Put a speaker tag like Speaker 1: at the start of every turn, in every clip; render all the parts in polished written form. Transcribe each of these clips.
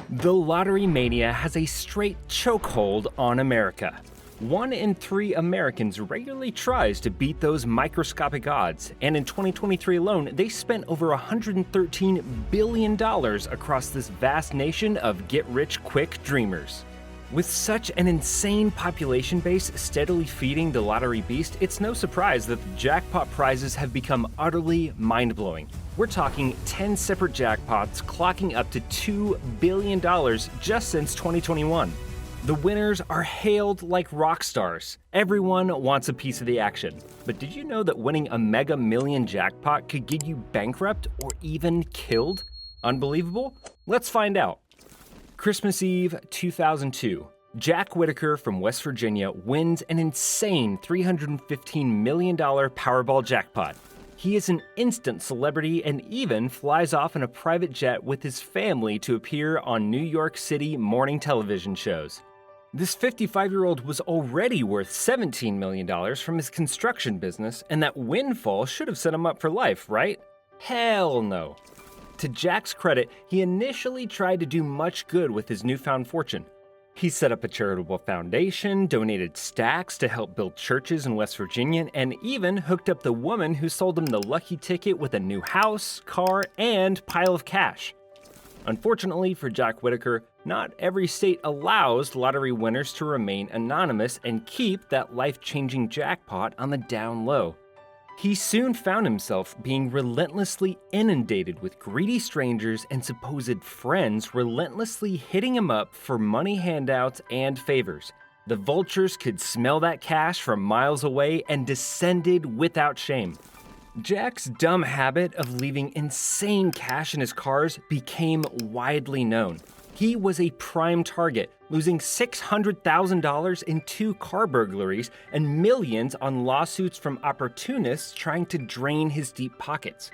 Speaker 1: The lottery mania has a straight chokehold on America. 1 in 3 Americans regularly tries to beat those microscopic odds, and in 2023 alone, they spent over $113 billion across this vast nation of get-rich-quick dreamers. With such an insane population base steadily feeding the lottery beast, it's no surprise that the jackpot prizes have become utterly mind-blowing. We're talking 10 separate jackpots clocking up to $2 billion just since 2021. The winners are hailed like rock stars. Everyone wants a piece of the action. But did you know that winning a Mega Million jackpot could get you bankrupt or even killed? Unbelievable? Let's find out. Christmas Eve 2002. Jack Whitaker from West Virginia wins an insane $315 million Powerball jackpot. He is an instant celebrity and even flies off in a private jet with his family to appear on New York City morning television shows. This 55-year-old was already worth $17 million from his construction business, and that windfall should have set him up for life, right? Hell no. To Jack's credit, he initially tried to do much good with his newfound fortune. He set up a charitable foundation, donated stacks to help build churches in West Virginia, and even hooked up the woman who sold him the lucky ticket with a new house, car, and pile of cash. Unfortunately for Jack Whitaker, not every state allows lottery winners to remain anonymous and keep that life-changing jackpot on the down low. He soon found himself being relentlessly inundated with greedy strangers and supposed friends relentlessly hitting him up for money handouts and favors. The vultures could smell that cash from miles away and descended without shame. Jack's dumb habit of leaving insane cash in his cars became widely known. He was a prime target, losing $600,000 in 2 car burglaries and millions on lawsuits from opportunists trying to drain his deep pockets.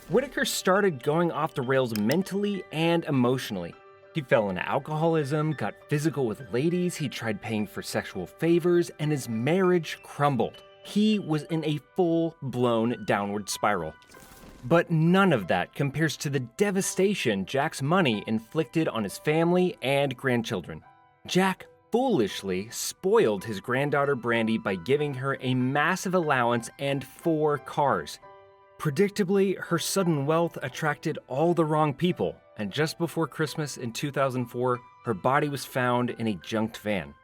Speaker 1: Whitaker started going off the rails mentally and emotionally. He fell into alcoholism, got physical with ladies, he tried paying for sexual favors, and his marriage crumbled. He was in a full-blown downward spiral. But none of that compares to the devastation Jack's money inflicted on his family and grandchildren. Jack foolishly spoiled his granddaughter Brandy by giving her a massive allowance and 4 cars. Predictably, her sudden wealth attracted all the wrong people, and just before Christmas in 2004, her body was found in a junked van.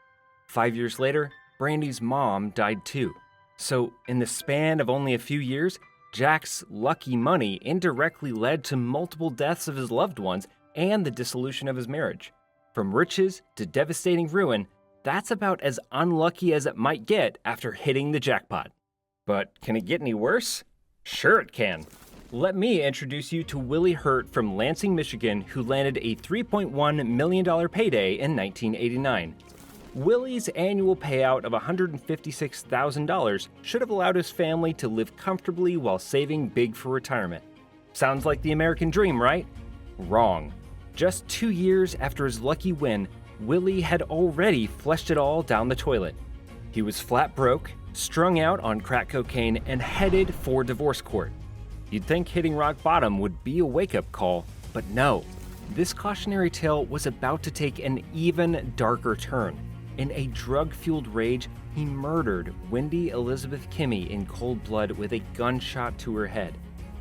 Speaker 1: 5 years later, Brandy's mom died too. So, in the span of only a few years, Jack's lucky money indirectly led to multiple deaths of his loved ones and the dissolution of his marriage. From riches to devastating ruin, that's about as unlucky as it might get after hitting the jackpot. But can it get any worse? Sure it can. Let me introduce you to Willie Hurt from Lansing, Michigan, who landed a $3.1 million payday in 1989. Willie's annual payout of $156,000 should have allowed his family to live comfortably while saving big for retirement. Sounds like the American dream, right? Wrong. Just 2 years after his lucky win, Willie had already flushed it all down the toilet. He was flat broke, strung out on crack cocaine, and headed for divorce court. You'd think hitting rock bottom would be a wake-up call, but no. This cautionary tale was about to take an even darker turn. In a drug-fueled rage, he murdered Wendy Elizabeth Kimmy in cold blood with a gunshot to her head.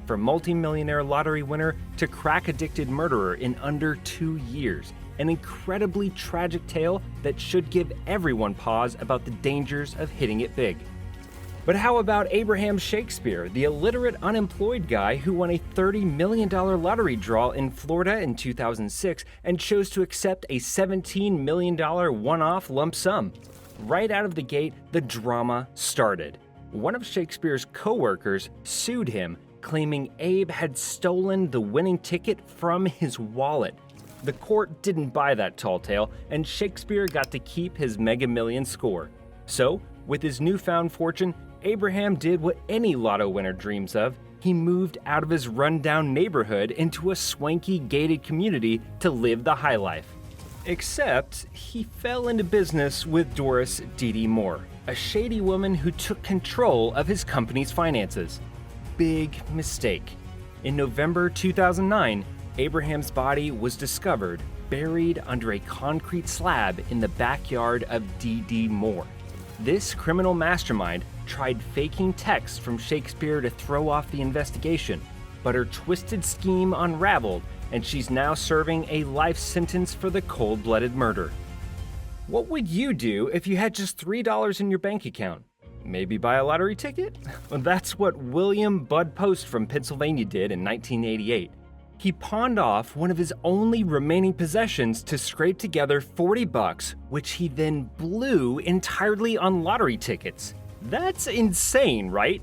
Speaker 1: From multimillionaire lottery winner to crack-addicted murderer in under 2 years. An incredibly tragic tale that should give everyone pause about the dangers of hitting it big. But how about Abraham Shakespeare, the illiterate unemployed guy who won a $30 million lottery draw in Florida in 2006 and chose to accept a $17 million one-off lump sum? Right out of the gate, the drama started. One of Shakespeare's co-workers sued him, claiming Abe had stolen the winning ticket from his wallet. The court didn't buy that tall tale, and Shakespeare got to keep his Mega Million score. So, with his newfound fortune, Abraham did what any lotto winner dreams of. He moved out of his rundown neighborhood into a swanky gated community to live the high life. Except he fell into business with Doris Dee Moore, a shady woman who took control of his company's finances. Big mistake. In November 2009, Abraham's body was discovered buried under a concrete slab in the backyard of D.D. Moore. This criminal mastermind tried faking texts from Shakespeare to throw off the investigation, but her twisted scheme unraveled, and she's now serving a life sentence for the cold-blooded murder. What would you do if you had just $3 in your bank account? Maybe buy a lottery ticket? Well, that's what William Bud Post from Pennsylvania did in 1988. He pawned off one of his only remaining possessions to scrape together $40, which he then blew entirely on lottery tickets. That's insane, right?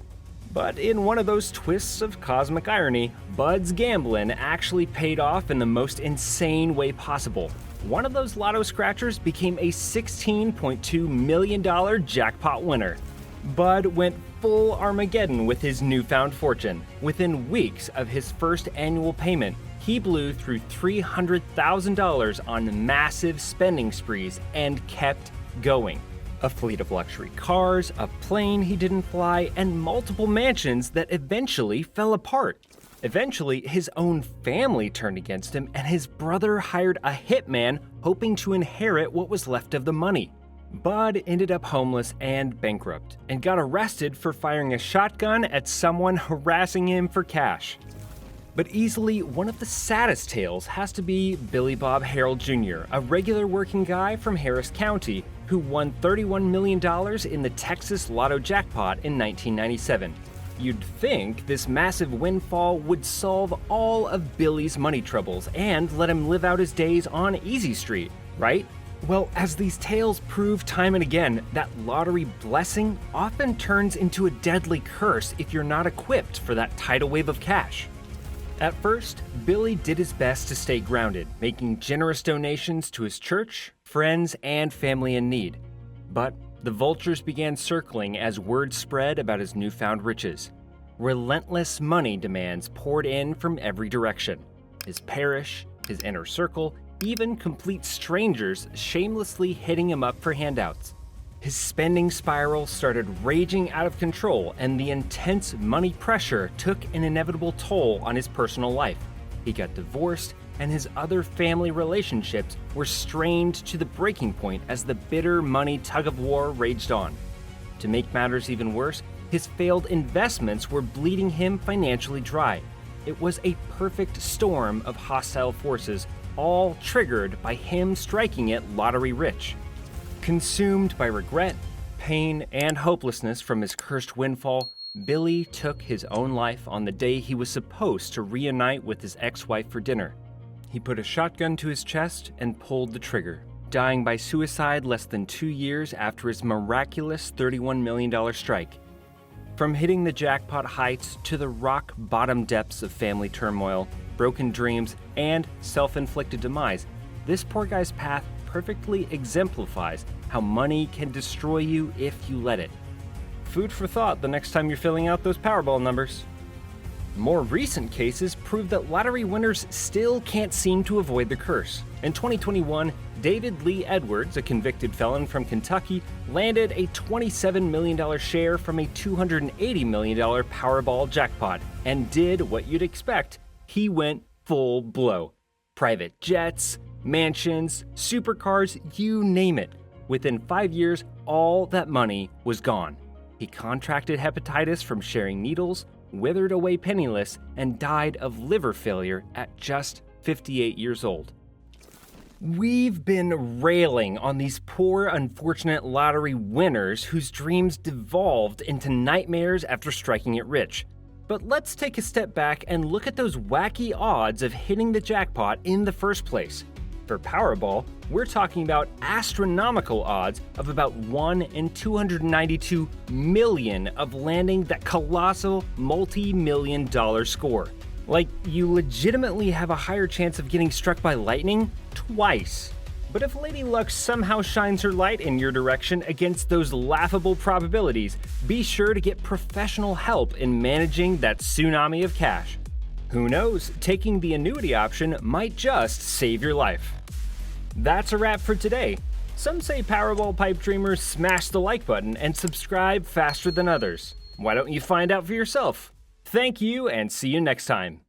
Speaker 1: But in one of those twists of cosmic irony, Bud's gambling actually paid off in the most insane way possible. One of those lotto scratchers became a $16.2 million jackpot winner. Bud went full Armageddon with his newfound fortune. Within weeks of his first annual payment, he blew through $300,000 on massive spending sprees and kept going. A fleet of luxury cars, a plane he didn't fly, and multiple mansions that eventually fell apart. Eventually, his own family turned against him, and his brother hired a hitman hoping to inherit what was left of the money. Bud ended up homeless and bankrupt, and got arrested for firing a shotgun at someone harassing him for cash. But easily, one of the saddest tales has to be Billy Bob Harrell Jr., a regular working guy from Harris County who won $31 million in the Texas Lotto jackpot in 1997. You'd think this massive windfall would solve all of Billy's money troubles and let him live out his days on Easy Street, right? Well, as these tales prove time and again, that lottery blessing often turns into a deadly curse if you're not equipped for that tidal wave of cash. At first, Billy did his best to stay grounded, making generous donations to his church, friends, and family in need. But the vultures began circling as word spread about his newfound riches. Relentless money demands poured in from every direction. His parish, his inner circle, even complete strangers shamelessly hitting him up for handouts. His spending spiral started raging out of control, and the intense money pressure took an inevitable toll on his personal life. He got divorced, and his other family relationships were strained to the breaking point as the bitter money tug-of-war raged on. To make matters even worse, his failed investments were bleeding him financially dry. It was a perfect storm of hostile forces, all triggered by him striking it lottery rich. Consumed by regret, pain, and hopelessness from his cursed windfall, Billy took his own life on the day he was supposed to reunite with his ex-wife for dinner. He put a shotgun to his chest and pulled the trigger, dying by suicide less than 2 years after his miraculous $31 million strike. From hitting the jackpot heights to the rock-bottom depths of family turmoil, broken dreams, and self-inflicted demise, this poor guy's path perfectly exemplifies how money can destroy you if you let it. Food for thought the next time you're filling out those Powerball numbers. More recent cases prove that lottery winners still can't seem to avoid the curse. In 2021, David Lee Edwards, a convicted felon from Kentucky, landed a $27 million share from a $280 million Powerball jackpot and did what you'd expect. He went full blow. Private jets, mansions, supercars, you name it. Within 5 years, all that money was gone. He contracted hepatitis from sharing needles, withered away penniless, and died of liver failure at just 58 years old. We've been railing on these poor, unfortunate lottery winners whose dreams devolved into nightmares after striking it rich. But let's take a step back and look at those wacky odds of hitting the jackpot in the first place. For Powerball, we're talking about astronomical odds of about 1 in 292 million of landing that colossal multi-million dollar score. Like, you legitimately have a higher chance of getting struck by lightning twice. But if Lady Luck somehow shines her light in your direction against those laughable probabilities, be sure to get professional help in managing that tsunami of cash. Who knows, taking the annuity option might just save your life. That's a wrap for today. Some say Powerball pipe dreamers smash the like button and subscribe faster than others. Why don't you find out for yourself? Thank you, and see you next time.